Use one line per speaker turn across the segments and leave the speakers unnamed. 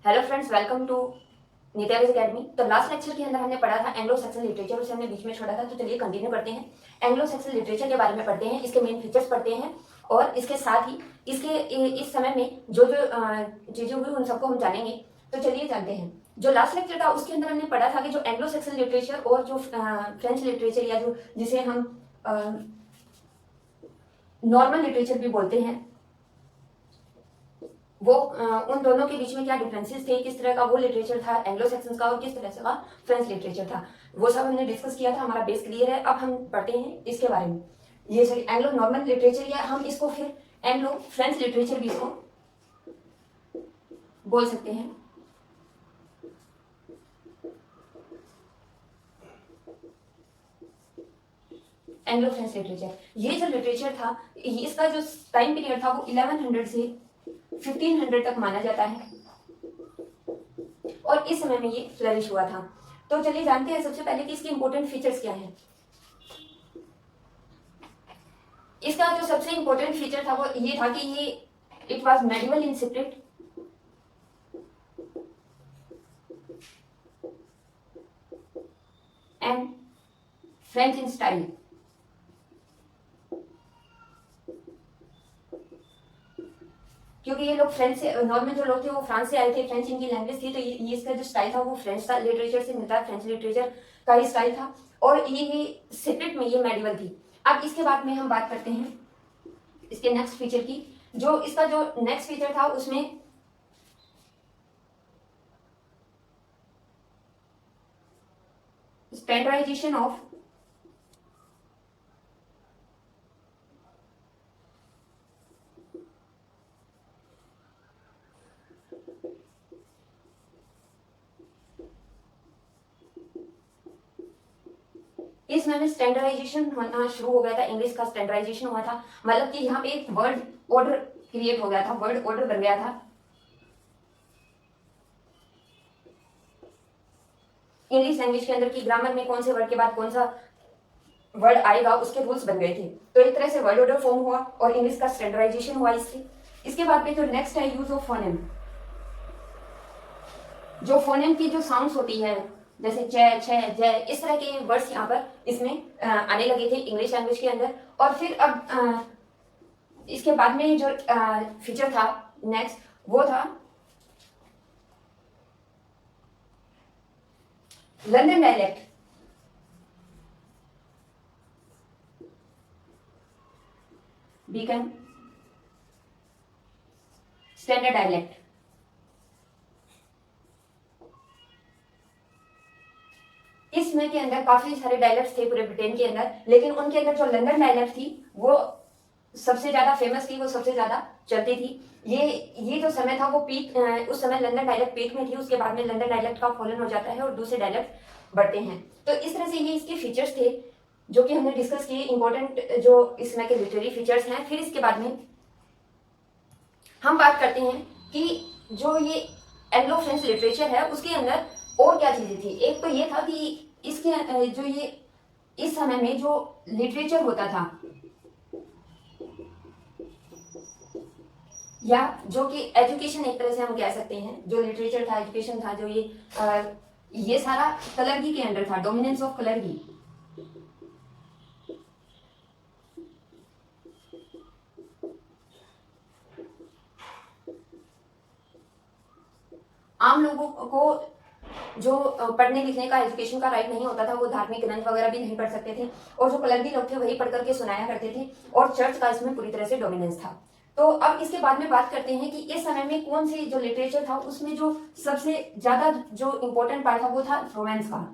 Hello friends, welcome to Nityaviz Academy. तो last lecture के अंदर हमने पढ़ा था एंग्लो सैक्सन लिटरेचर, उसे हमने बीच में छोड़ा था। तो चलिए कंटिन्यू करते हैं। एंग्लो सैक्सन लिटरेचर के बारे में पढ़ते हैं, इसके मेन फीचर्स पढ़ते हैं और इसके साथ ही इसके इस समय में जो जो चीजें हुई उन सबको हम जानेंगे। तो चलिए जानते हैं। जो लास्ट लेक्चर था उसके अंदर हमने पढ़ा था कि जो एंग्लो सैक्सन लिटरेचर और जो फ्रेंच लिटरेचर या जो जिसे हम नॉर्मल लिटरेचर भी बोलते हैं, वो उन दोनों के बीच में क्या डिफरेंसेस थे, किस तरह का वो लिटरेचर था एंग्लो सैक्सन्स का और किस तरह से का फ्रेंच लिटरेचर था, वो सब हमने डिस्कस किया था। हमारा बेस क्लियर है। अब हम पढ़ते हैं इसके बारे में। ये सॉरी एंग्लो नॉर्मल लिटरेचर, या हम इसको फिर एंग्लो फ्रेंच लिटरेचर भी इसको बोल सकते हैं। एंग्लो फ्रेंच लिटरेचर, ये जो लिटरेचर था, इसका जो टाइम पीरियड था वो 1100 से 1500 तक माना जाता है और इस समय में ये फ्लरिश हुआ था। तो चलिए जानते हैं सबसे पहले कि इसके इंपॉर्टेंट फीचर्स क्या हैं। इसका जो सबसे इंपॉर्टेंट फीचर था वो ये था कि ये it was medieval in spirit and French in style. क्योंकि ये लोग फ्रेंच से, नॉर्मल जो लोग थे वो फ्रांस से आए थे, फ्रेंच इनकी लैंग्वेज थी, तो ये इसका जो स्टाइल था वो फ्रेंच था, लिटरेचर से मिलता है, फ्रेंच लिटरेचर का ही स्टाइल था और ये सेपरेट में ये मेडिवल थी। अब इसके बाद में हम बात करते हैं इसके नेक्स्ट फीचर की। जो इसका जो नेक्स्ट फीचर था उसमें स्टैंडर्डाइजेशन ऑफ इसमें में स्टैंडर्डाइजेशन होना शुरू हो गया था। इंग्लिश का स्टैंडर्डाइजेशन हुआ था, मतलब कि यहाँ पे एक वर्ड ऑर्डर क्रिएट हो गया था, वर्ड ऑर्डर बन गया था। इंग्लिश लैंग्वेज के अंदर की ग्रामर में कौन से वर्ड के बाद कौन सा वर्ड आएगा उसके रूल्स बन गए थे। तो एक तरह से वर्ड ऑर्डर फॉर्म हुआ और इंग्लिश का स्टैंडर्डाइजेशन हुआ इसके बाद में जो नेक्स्ट है यूज ऑफ फोनेम। जो फोनेम की जो साउंड्स होती है, जैसे च, छ, जय, इस तरह के वर्ड्स यहाँ पर इसमें आने लगे थे इंग्लिश लैंग्वेज के अंदर। और फिर अब इसके बाद में जो फीचर था नेक्स्ट, वो था London dialect. Beacon standard dialect. इसमें के अंदर काफी सारे डायलेक्ट्स थे पूरे ब्रिटेन के अंदर, लेकिन उनके अंदर जो लंदन डायलेक्ट थी वो सबसे ज्यादा फेमस थी, वो सबसे ज्यादा चलती थी। ये जो समय था वो पीक, उस समय लंदन डायलेक्ट पीक में थी। उसके बाद में लंदन डायलेक्ट का फॉलन हो जाता है और दूसरे डायलेक्ट बढ़ते हैं। तो इस तरह से ये इसके फीचर्स थे जो कि हमने डिस्कस किए, इंपॉर्टेंट जो इसमें के लिटरेरी फीचर्स हैं। फिर इसके बाद में हम बात करते हैं कि जो ये एंग्लो फ्रेंच लिटरेचर है उसके अंदर और क्या चीजें थी। एक तो ये था कि इसके जो ये इस समय में जो लिटरेचर होता था, या जो कि एजुकेशन एक तरह से हम कह सकते हैं, जो लिटरेचर था, एजुकेशन था, जो ये सारा कलरगी के अंडर था, डोमिनेंस ऑफ कलरगी। आम लोगों को जो पढ़ने लिखने का, एजुकेशन का राइट नहीं होता था, वो धार्मिक ग्रंथ वगैरह भी नहीं पढ़ सकते थे और जो कलरगी लोग थे वही पढ़ करके सुनाया करते थे और चर्च का इसमें पूरी तरह से डोमिनेंस था। तो अब इसके बाद में बात करते हैं कि इस समय में कौन सी जो लिटरेचर था उसमें जो सबसे ज्यादा जो इंपॉर्टेंट पार्ट था वो था रोमांस का।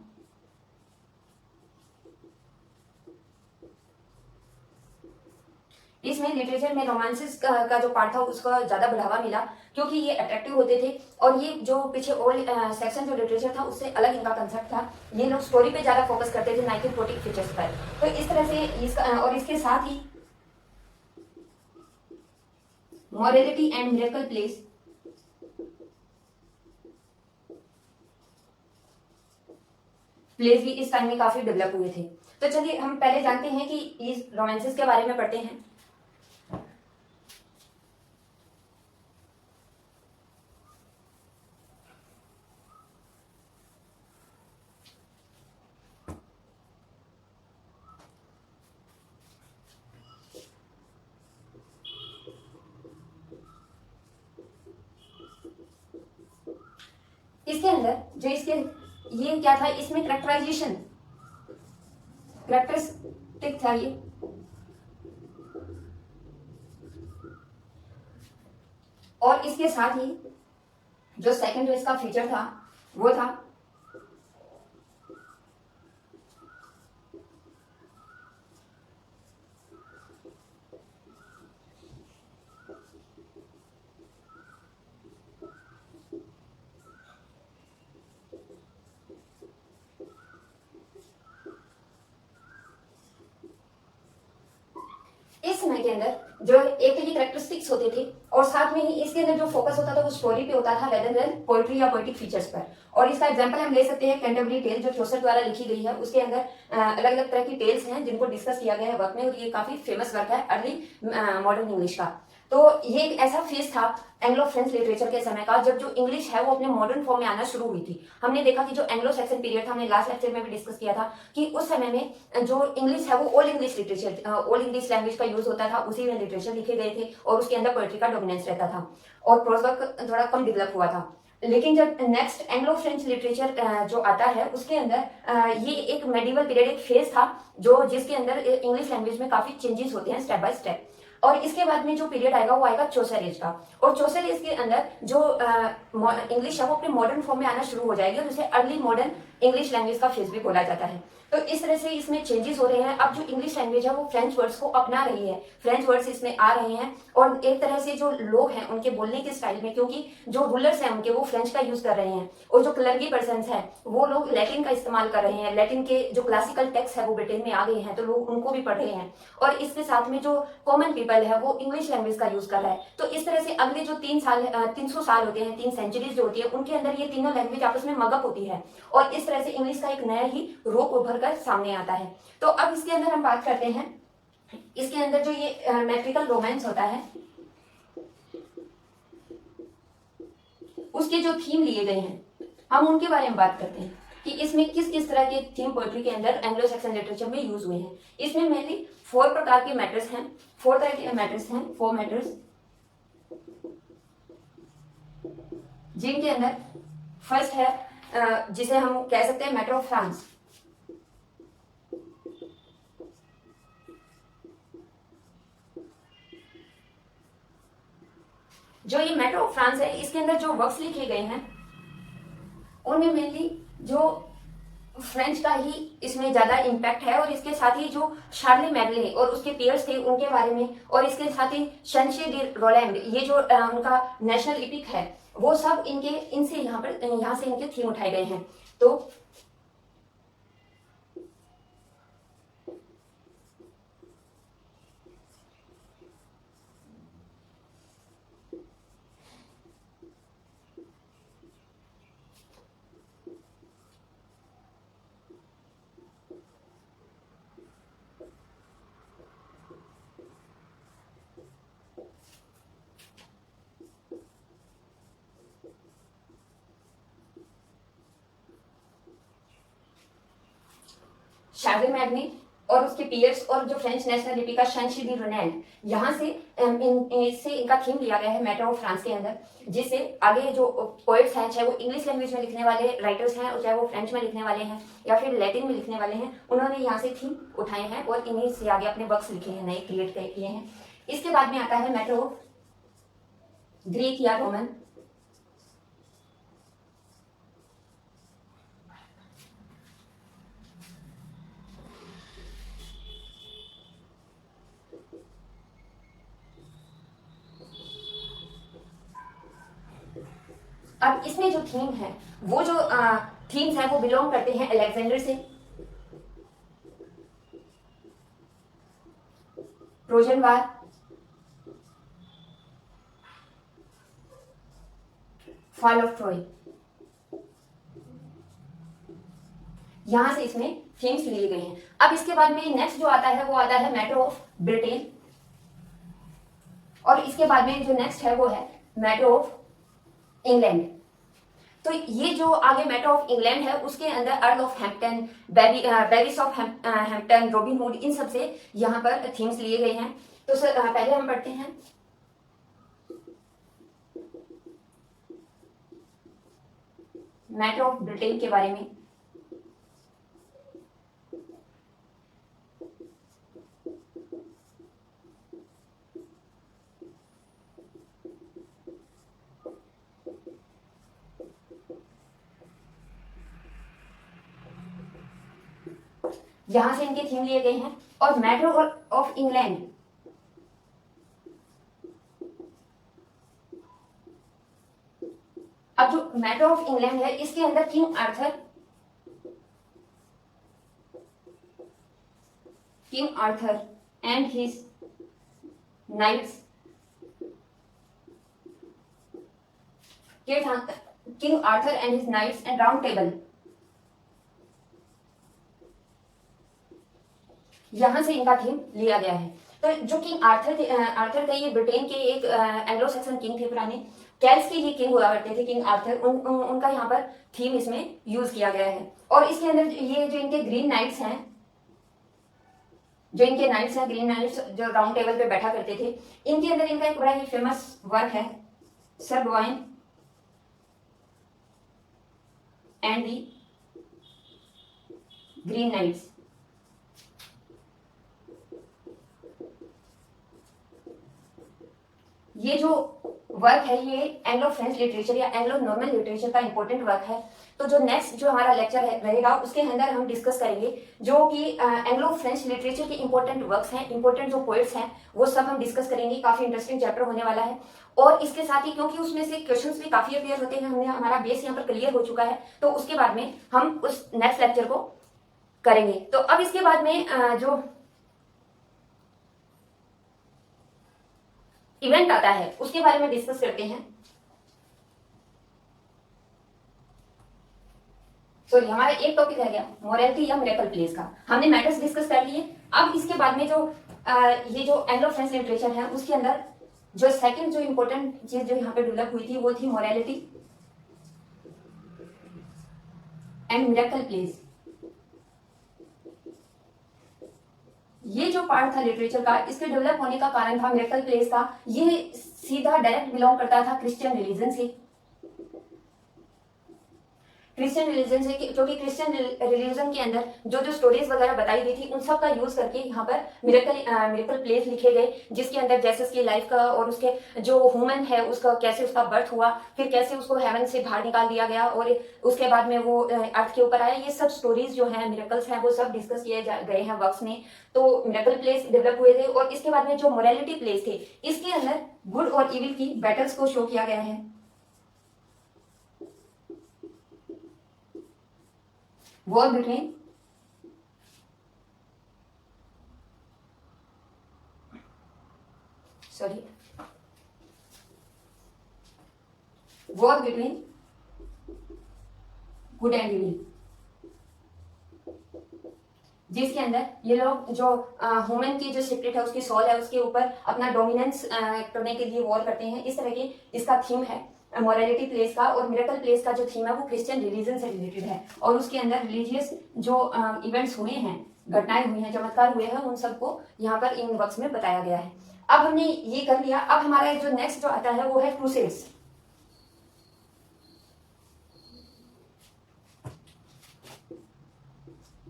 इसमें लिटरेचर में रोमांसेस का जो पार्ट था उसका ज्यादा बढ़ावा मिला, क्योंकि ये अट्रैक्टिव होते थे और ये जो पीछे ओल्ड सेक्शन जो लिटरेचर था उससे अलग इनका कंसेप्ट था। ये लोग स्टोरी पे ज्यादा फोकस करते थे, ना कि पोएटिक फीचर्स पर। तो इस तरह से इसका और इसके साथ ही मॉरलिटी एंड मिरेकल प्लेस भी इस टाइम में काफी डेवलप हुए थे। तो चलिए हम पहले जानते हैं कि इस रोमांसेस के बारे में पढ़ते हैं। इसके अंदर जो इसके ये क्या था, इसमें करेक्टरिस्टिक था ये, और इसके साथ ही जो सेकंड जो इसका फीचर था वो था इस समय के अंदर जो एक तो ये करेक्टरिस्टिक्स होते थे, और साथ में ही इसके अंदर जो फोकस होता था वो स्टोरी पे होता था रेदर देन पोइट्री या पोइटिक फीचर्स पर। और इसका एग्जांपल हम ले सकते हैं कैंटरबरी टेल जो चौसर द्वारा लिखी गई है, उसके अंदर अलग अलग तरह की टेल्स हैं जिनको डिस्कस किया गया है वर्क में, और ये काफी फेमस वर्क है अर्ली मॉडर्न इंग्लिश का। तो ये एक ऐसा फेज था एंग्लो फ्रेंच लिटरेचर के समय का जब जो इंग्लिश है वो अपने मॉडर्न फॉर्म में आना शुरू हुई थी। हमने देखा कि जो एंग्लो सैक्सन पीरियड था, हमने लास्ट लेक्चर में भी डिस्कस किया था कि उस समय में जो इंग्लिश है वो old English literature, old English language का यूज होता था, उसी में लिटरेचर लिखे गए थे और उसके अंदर पोएट्री का डोमिनेंस रहता था और प्रोज वर्क थोड़ा कम डेवलप हुआ था। लेकिन जब नेक्स्ट एंग्लो फ्रेंच लिटरेचर जो आता है उसके अंदर ये एक मेडिवल पीरियड, एक फेज था जो जिसके अंदर इंग्लिश लैंग्वेज में काफी चेंजेस होते हैं स्टेप बाय स्टेप। और इसके बाद में जो पीरियड आएगा वो आएगा चौसर एज का, और चौसर एज के अंदर जो इंग्लिश है वो अपने मॉडर्न फॉर्म में आना शुरू हो जाएगी और उसे अर्ली मॉडर्न इंग्लिश लैंग्वेज का फेज भी बोला जाता है। तो इस तरह से इसमें चेंजेस हो रहे हैं। अब जो इंग्लिश लैंग्वेज है वो फ्रेंच वर्ड्स को अपना रही है, फ्रेंच वर्ड्स इसमें आ रहे हैं, और एक तरह से जो लोग हैं उनके बोलने के स्टाइल में, क्योंकि जो रूलर्स हैं उनके वो फ्रेंच का यूज कर रहे हैं और जो क्लर्की पर्सन है वो लोग लैटिन का इस्तेमाल कर रहे हैं। लैटिन के जो क्लासिकल टेक्स्ट है वो ब्रिटेन में आ गए हैं तो लोग उनको भी पढ़ रहे हैं, और इसके साथ में जो कॉमन पीपल है वो इंग्लिश लैंग्वेज का यूज कर रहा है। तो इस तरह से अगले जो 300 साल होते हैं, 3 सेंचुरीज जो होती है, उनके अंदर ये तीनों लैंग्वेज आपस में मगअप होती है और इस तरह से इंग्लिश का एक नया ही रूप उभर कर सामने आता है। तो अब इसके अंदर हम बात करते हैं, इसके अंदर जो ये मैट्रिकल रोमांस होता है उसके जो थीम लिए गए हैं हम उनके बारे में बात करते हैं कि इसमें किस किस तरह के थीम पोएट्री के अंदर एंग्लो सैक्सन लिटरेचर में यूज हुए हैं। इसमें मेनली 4 प्रकार के मैटर्स हैं, 4 तरह के मैटर्स हैं, 4 मैटर्स, जिनके अंदर फर्स्ट है जिसे हम कह सकते हैं मैटर ऑफ फ्रांस। जो ये मैटर ऑफ फ्रांस है इसके अंदर जो वर्क्स लिखे गए हैं उनमें मेनली जो फ्रेंच का ही इसमें ज्यादा इम्पैक्ट है, और इसके साथ ही जो शार्ले मैगले और उसके पियर्स थे उनके बारे में, और इसके साथ ही शंशे डी रोलैंड, ये जो उनका नेशनल इपिक है वो सब इनसे यहाँ से इनके थीम उठाए गए हैं। तो शार्ले मैग्ने और उसके पियर्स और जो फ्रेंच नेशनल लिपि का शंशे डी रोलैंड, यहाँ से इससे इनका थीम लिया गया है मैटर ऑफ फ्रांस के अंदर, जिससे आगे जो पोएट्स हैं, चाहे वो इंग्लिश लैंग्वेज में लिखने वाले राइटर्स हैं और चाहे वो फ्रेंच में लिखने वाले हैं या फिर लैटिन में लिखने वाले हैं, उन्होंने यहाँ से थीम उठाए हैं और इन्हीं से आगे अपने वर्क्स लिखे हैं, नए क्रिएट किए हैं। इसके बाद में आता है मैटर ऑफ ग्रीक या रोमन। अब इसमें जो थीम है वो जो थीम्स हैं वो बिलोंग करते हैं अलेक्जेंडर से, Trojan war, fall of Troy, यहां से इसमें थीम्स लिए गए हैं। अब इसके बाद में नेक्स्ट जो आता है वो आता है मैटर ऑफ ब्रिटेन, और इसके बाद में जो नेक्स्ट है वो है मैटर ऑफ इंग्लैंड। तो ये जो आगे मैटर ऑफ इंग्लैंड है उसके अंदर अर्ल ऑफ हैम्पटन, बेरिस ऑफ हैम्पटन, रॉबिन हुड, इन सब से यहाँ पर थीम्स लिए गए हैं। तो सर पहले हम पढ़ते हैं मैटर ऑफ ब्रिटेन के बारे में। यहां से इनके थीम लिए गए हैं। और मैटर ऑफ इंग्लैंड, अब जो मैटर ऑफ इंग्लैंड है इसके अंदर King Arthur and his knights King Arthur and his knights and round table, यहां से इनका थीम लिया गया है। तो जो किंग आर्थर थे ये ब्रिटेन के एक एंग्लो सैक्सन किंग थे पुराने। कैल्स के ये किंग हुआ करते थे, किंग आर्थर, उनका यहाँ पर थीम इसमें यूज किया गया है। और इसके अंदर ये जो इनके ग्रीन नाइट्स हैं, ग्रीन नाइट्स जो राउंड टेबल पे बैठा करते थे, इनके अंदर इनका एक बड़ा ही फेमस वर्क है, sir Gawain and the green knights. ये जो वर्क है ये एंग्लो फ्रेंच लिटरेचर या एंग्लो नॉर्मन लिटरेचर का इंपॉर्टेंट वर्क है। तो जो नेक्स्ट जो हमारा लेक्चर रहेगा उसके अंदर हम डिस्कस करेंगे जो कि एंग्लो फ्रेंच लिटरेचर के इंपॉर्टेंट वर्क्स हैं, इंपॉर्टेंट जो पोएट्स हैं वो सब हम डिस्कस करेंगे। काफी इंटरेस्टिंग चैप्टर होने वाला है। और इसके साथ ही क्योंकि उसमें से क्वेश्चंस भी काफी अपेयर होते हैं, हमारा बेस यहाँ पर क्लियर हो चुका है, तो उसके बाद में हम उस नेक्स्ट लेक्चर को करेंगे। तो अब इसके बाद में जो इवेंट आता है उसके बारे में डिस्कस करते हैं। सॉरी, हमारा एक टॉपिक रह गया, मोरालिटी या मिरेकल प्लेस का। हमने मैटर्स डिस्कस कर लिए। अब इसके बाद में जो ये जो एंग्लो फ्रेंच लिटरेचर है उसके अंदर जो सेकंड जो इंपॉर्टेंट चीज जो यहाँ पे डेवलप हुई थी वो थी मोरालिटी एंड मिरेकल प्लेस। ये जो पार्ट था लिटरेचर का, इसके डेवलप होने का कारण था मिरेकल प्लेस का। ये सीधा डायरेक्ट बिलोंग करता था क्रिश्चियन रिलीजन से, क्योंकि क्रिश्चियन रिलीजन के अंदर जो जो स्टोरीज वगैरह बताई गई थी उन सब का यूज करके यहाँ पर मिरेकल प्लेस लिखे गए, जिसके अंदर जेसस की लाइफ का और उसके जो ह्यूमन है उसका कैसे उसका बर्थ हुआ, फिर कैसे उसको हेवन से बाहर निकाल दिया गया और उसके बाद में वो अर्थ के ऊपर आया। ये सब स्टोरीज जो है मिरेकल्स हैं वो सब डिस्कस किए गए हैं वर्क्स में। तो मिरेकल प्लेस डेवलप हुए थे। और इसके बाद में जो मोरालिटी प्लेस थे इसके अंदर गुड और इविल की बैटल्स को शो किया गया है। War between good and evil, जिसके अंदर ये लोग जो ह्यूमन की जो स्पिरिट है उसकी सोल है उसके ऊपर अपना डोमिनेंस करने के लिए वॉर करते हैं। इस तरह के इसका थीम है मोरालिटी प्लेस का। और मिरेकल प्लेस का जो थीम है वो क्रिश्चियन रिलीजन से रिलेटेड है और उसके अंदर रिलीजियस जो इवेंट्स हुए हैं, घटनाएं हुई हैं, चमत्कार हुए हैं, उन सबको यहाँ पर इन वर्क्स में बताया गया है। अब हमने ये कर लिया। अब हमारा जो नेक्स्ट जो आता है वो है क्रूसेड्स।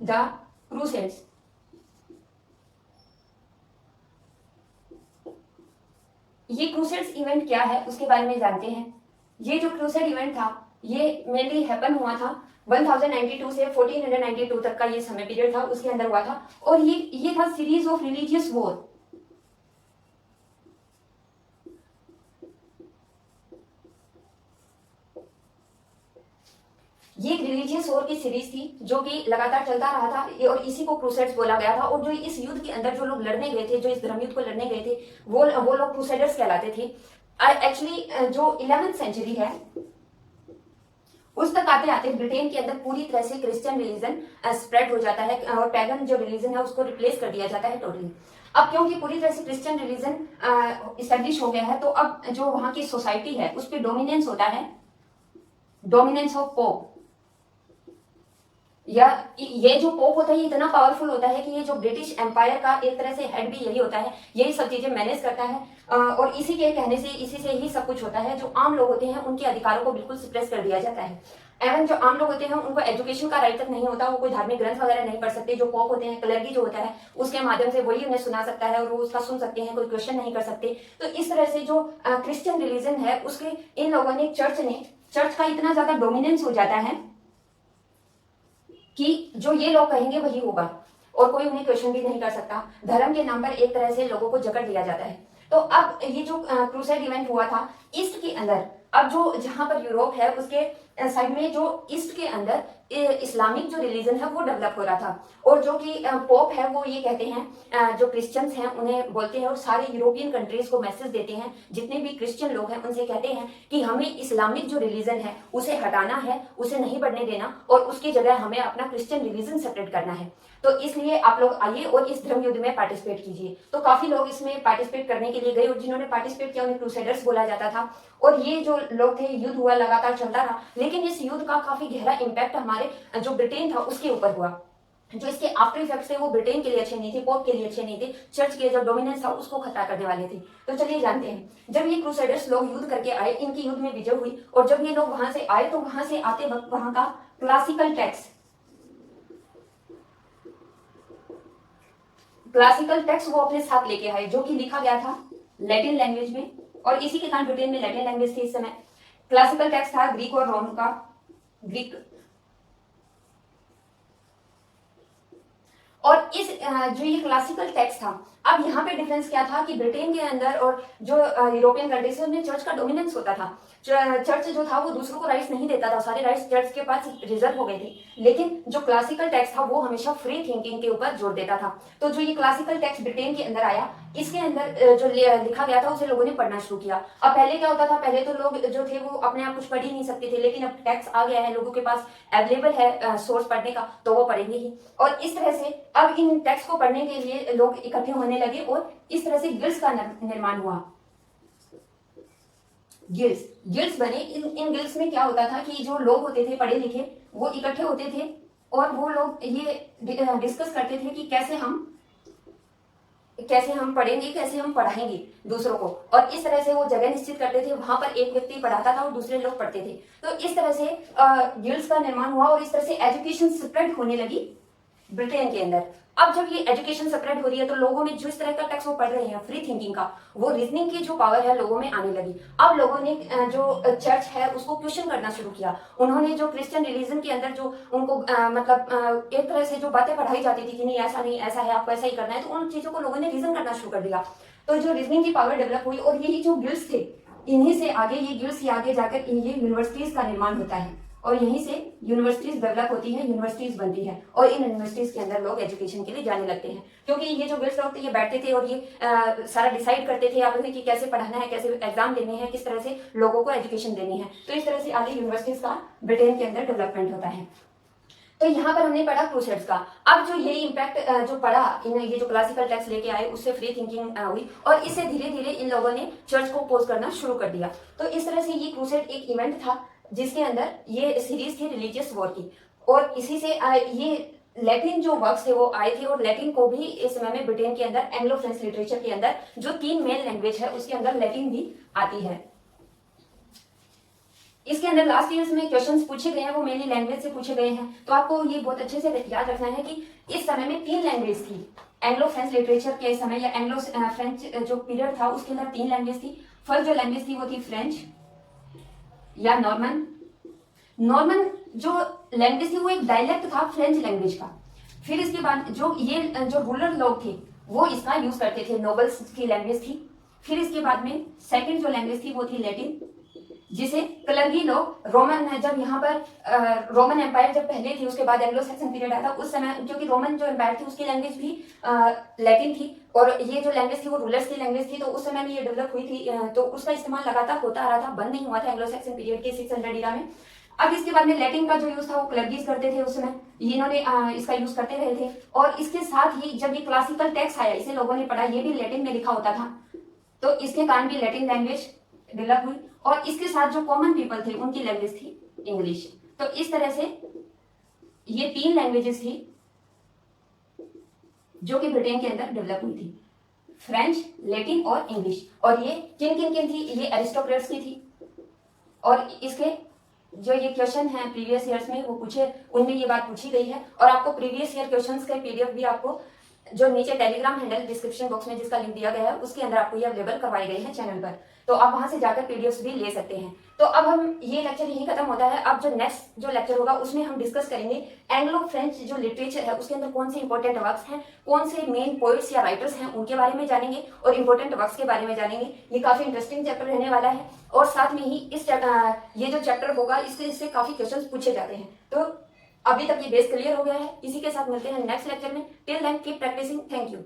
द क्रूसेड्स, ये क्रूसेड्स इवेंट क्या है उसके बारे में जानते हैं। ये जो क्रूसेड इवेंट था ये मेनली हैपन हुआ था 1092 से 1492 तक का ये समय पीरियड था, उसके अंदर हुआ था। और ये था सीरीज ऑफ रिलीजियस वॉर। ये एक रिलीजियस वॉर की सीरीज थी जो कि लगातार चलता रहा था और इसी को क्रूसेड्स बोला गया था। और जो इस युद्ध के अंदर जो लोग लड़ने गए थे, जो इस धर्म युद्ध को लड़ने गए थे, वो लोग क्रूसेडर्स कहलाते थे। एक्चुअली जो 11th सेंचुरी है उस तक आते आते ब्रिटेन के अंदर पूरी तरह से क्रिश्चियन रिलीजन स्प्रेड हो जाता है और पैगन जो रिलीजन है उसको रिप्लेस कर दिया जाता है टोटली। अब क्योंकि पूरी तरह से क्रिश्चियन रिलीजन इस्टेब्लिश हो गया है, तो अब जो वहां की सोसाइटी है उस पर डोमिनेंस होता है, डोमिनेंस ऑफ पोप या ये जो पोप होता है ये इतना पावरफुल होता है कि ये जो ब्रिटिश एम्पायर का एक तरह से हेड भी यही होता है, यही सब चीजें मैनेज करता है। और इसी के कहने से, इसी से ही सब कुछ होता है। जो आम लोग होते हैं उनके अधिकारों को बिल्कुल सप्रेस कर दिया जाता है। एवं जो आम लोग होते हैं उनको एजुकेशन का राइट तक नहीं होता, वो कोई धार्मिक ग्रंथ वगैरह नहीं पढ़ सकते। जो पोप होते हैं, क्लर्की जो होता है, उसके माध्यम से वही उन्हें सुना सकता है और वो उसका सुन सकते हैं, कोई क्वेश्चन नहीं कर सकते। तो इस तरह से जो क्रिश्चियन रिलीजन है उसके इन लोगों ने, चर्च का इतना ज्यादा डोमिनेंस हो जाता है कि जो ये लोग कहेंगे वही होगा और कोई उन्हें क्वेश्चन भी नहीं कर सकता। धर्म के नाम पर एक तरह से लोगों को जकड़ दिया जाता है। तो अब ये जो क्रूसेड इवेंट हुआ था ईस्ट के अंदर, अब जो जहां पर यूरोप है उसके साइड में जो ईस्ट के अंदर इस्लामिक जो रिलीजन है वो डेवलप हो रहा था। और जो कि पोप है वो ये कहते हैं, जो क्रिश्चियंस हैं उन्हें बोलते हैं और सारे यूरोपियन कंट्रीज को मैसेज देते हैं, जितने भी क्रिश्चियन लोग हैं उनसे कहते हैं कि हमें इस्लामिक जो रिलीजन है उसे हटाना है, उसे नहीं बढ़ने देना और उसकी जगह हमें अपना क्रिश्चियन रिलीजन सेपरेट करना है। तो इसलिए आप लोग आइए और इस धर्म युद्ध में पार्टिसिपेट कीजिए। तो काफी लोग इसमें पार्टिसिपेट करने के लिए गए और जिन्होंने पार्टिसिपेट किया उन्हें क्रूसेडर्स बोला जाता था। और ये जो लोग थे, युद्ध हुआ, लगातार चलता रहा, लेकिन इस युद्ध का काफी गहरा इम्पैक्ट हमारे जो ब्रिटेन था उसके ऊपर हुआ। जो इसके आफ्टर इफेक्ट्स थे वो ब्रिटेन के लिए अच्छे नहीं थे, पोप के लिए अच्छे नहीं थे, चर्च के जो डोमिनेंस था उसको खतरा करने वाले थे। तो चलिए जानते हैं, जब ये क्रूसेडर्स लोग युद्ध करके आए, इनकी युद्ध में विजय हुई और जब ये लोग वहां से आए तो वहां से आते वक्त वहां का क्लासिकल टेक्स्ट वो अपने साथ लेके आए, जो कि लिखा गया था लैटिन लैंग्वेज में। और इसी के कारण ब्रिटेन में लैटिन लैंग्वेज थी इस समय। क्लासिकल टेक्स्ट था ग्रीक और रोम का। ग्रीक और इस जो ये क्लासिकल टेक्स्ट था, अब यहाँ पे डिफरेंस क्या था कि ब्रिटेन के अंदर और जो यूरोपियन कंट्रीज में चर्च का डोमिनेंस होता था। चर्च जो था वो दूसरों को राइट्स नहीं देता था, सारे राइट्स चर्च के पास रिजर्व हो गए थे। लेकिन जो क्लासिकल टेक्स्ट था वो हमेशा फ्री थिंकिंग के ऊपर जोर देता था। तो जो ये क्लासिकल टेक्स्ट ब्रिटेन के अंदर आया, इसके अंदर जो लिखा गया था उसे लोगों ने पढ़ना शुरू किया। अब पहले क्या होता था, पहले तो लोग जो थे वो अपने आप कुछ पढ़ ही नहीं सकते थे, लेकिन अब टेक्स्ट आ गया है, लोगों के पास अवेलेबल है सोर्स पढ़ने का, तो वो पढ़ेंगे ही। और इस तरह से अब इन टेक्स्ट को पढ़ने के लिए लोग इकट्ठे होने लगे और इस तरह से गिल्ड्स का निर्माण हुआ। गिल्ड्स बने। इन गिल्ड्स में क्या होता था कि जो लोग होते थे पढ़े लिखे, वो इकट्ठे होते थे और वो लोग ये डिस्कस करते थे कि कैसे हम पढ़ेंगे, कैसे हम पढ़ाएंगे दूसरों को। और इस तरह से वो जगह निश्चित करते थे, वहां पर एक व्यक्ति पढ़ाता था और दूसरे लोग पढ़ते थे। तो इस तरह से गिल्ड्स का निर्माण हुआ और इस तरह से एजुकेशन स्प्रेड होने लगी ब्रिटेन के अंदर। अब जब ये एजुकेशन स्प्रेड हो रही है तो लोगों में जिस तरह का टेक्स्ट वो पढ़ रहे हैं, फ्री थिंकिंग का, वो रीजनिंग की जो पावर है लोगों में आने लगी। अब लोगों ने जो चर्च है उसको क्वेश्चन करना शुरू किया। उन्होंने जो क्रिश्चियन रिलीजन के अंदर जो उनको मतलब एक तरह से जो बातें पढ़ाई जाती थी कि नहीं ऐसा नहीं, ऐसा है, आपको ऐसा ही करना है, तो उन चीजों को लोगों ने रीजन करना शुरू कर दिया। तो जो रीजनिंग की पावर डेवलप हुई और यही जो गिल्ड्स थे, इन्हीं से आगे ये गिल्ड्स ही आगे जाकर ये यूनिवर्सिटीज का निर्माण होता है और यहीं से यूनिवर्सिटीज डेवलप होती है, यूनिवर्सिटीज बनती है और इन यूनिवर्सिटीज के अंदर लोग एजुकेशन के लिए जाने लगते हैं। क्योंकि ये जो गिल्ड्स लोग थे ये बैठते थे और ये सारा डिसाइड करते थे आपस में कि कैसे पढ़ाना है, कैसे एग्जाम देने हैं, किस तरह से लोगों को एजुकेशन देनी है। तो इस तरह से आगे यूनिवर्सिटीज का ब्रिटेन के अंदर डेवलपमेंट होता है। तो यहाँ पर हमने पढ़ा क्रूसेड्स का। अब जो ये इम्पैक्ट जो पढ़ा, ये जो क्लासिकल टेक्स्ट लेके आए उससे फ्री थिंकिंग हुई और इससे धीरे धीरे इन लोगों ने चर्च को अपोज करना शुरू कर दिया। तो इस तरह से ये क्रूसेड एक इवेंट था जिसके अंदर ये सीरीज थी रिलीजियस वॉर की। और इसी से ये लैटिन जो वर्क्स थे वो आए थे और लैटिन को भी इस समय में ब्रिटेन के अंदर एंग्लो फ्रेंच लिटरेचर के अंदर जो 3 मेन लैंग्वेज है उसके अंदर लैटिन भी आती है। इसके अंदर लास्ट ईयर्स में क्वेश्चंस पूछे गए हैं वो मेनली लैंग्वेज से पूछे गए हैं। तो आपको ये बहुत अच्छे से याद रखना है कि इस समय में 3 लैंग्वेज थी। एंग्लो फ्रेंच लिटरेचर के समय या एंग्लो फ्रेंच जो पीरियड था उसके अंदर 3 लैंग्वेज थी। फर्स्ट जो लैंग्वेज थी वो थी फ्रेंच या नॉर्मन जो लैंग्वेज थी वो एक डायलेक्ट था फ्रेंच लैंग्वेज का। फिर इसके बाद जो रूरल लोग थे वो इसका यूज करते थे, नोबल्स की लैंग्वेज थी। फिर इसके बाद में सेकंड जो लैंग्वेज थी वो थी लैटिन, जिसे क्लर्गी लोग जब यहाँ पर रोमन एम्पायर जब पहले थी उसके बाद एंग्लो सैक्सन पीरियड आया था उस समय, क्योंकि रोमन जो एम्पायर थी उसकी लैंग्वेज भी लैटिन थी और ये जो लैंग्वेज थी वो रूलर्स की लैंग्वेज थी। तो उस समय में ये डेवलप हुई थी तो उसका इस्तेमाल लगातार होता आ रहा था, बंद नहीं हुआ था एंग्लो सैक्सन पीरियड के 600 ईरा में। अब इसके बाद में लैटिन का जो यूज था वो क्लर्गीज करते थे उस समय, इन्होंने इसका यूज करते रहे थे। और इसके साथ ही जब ये क्लासिकल टेक्स्ट आया इसे लोगों ने पढ़ा, ये भी लैटिन में लिखा होता था, तो इसके कारण भी लैटिन लैंग्वेज डेवलप हुई। और इसके साथ जो कॉमन पीपल थे उनकी लैंग्वेज थी इंग्लिश। तो इस तरह से ये 3 लैंग्वेजेस थी जो कि ब्रिटेन के अंदर डेवलप हुई थी, फ्रेंच, लैटिन और इंग्लिश। और ये किन किन किन थी? ये एरिस्टोक्रेट्स की थी। और इसके जो ये क्वेश्चन है प्रीवियस ईयर्स में वो पूछे, उनमें ये बात पूछी गई है। और आपको प्रीवियस ईयर क्वेश्चंस का पीडीएफ भी आपको जो नीचे टेलीग्राम हैंडल डिस्क्रिप्शन बॉक्स में जिसका लिंक दिया गया है उसके अंदर आपको ये अवेलेबल करवाई गई है चैनल पर, तो आप वहां से जाकर पीडीएफ भी ले सकते हैं। तो अब हम ये लेक्चर यहीं खत्म होता है। अब जो नेक्स्ट जो लेक्चर होगा उसमें हम डिस्कस करेंगे एंग्लो फ्रेंच जो लिटरेचर है उसके अंदर कौन से इंपॉर्टेंट वर्क्स हैं, कौन से मेन पोइट्स या राइटर्स हैं उनके बारे में जानेंगे और इंपॉर्टेंट वर्क्स के बारे में जानेंगे। ये काफी इंटरेस्टिंग चैप्टर रहने वाला है और साथ में ही ये जो चैप्टर होगा इससे काफी क्वेश्चन पूछे जाते हैं। तो अभी तक ये बेस क्लियर हो गया है। इसी के साथ मिलते हैं नेक्स्ट लेक्चर में। Till then keep practising. Thank you.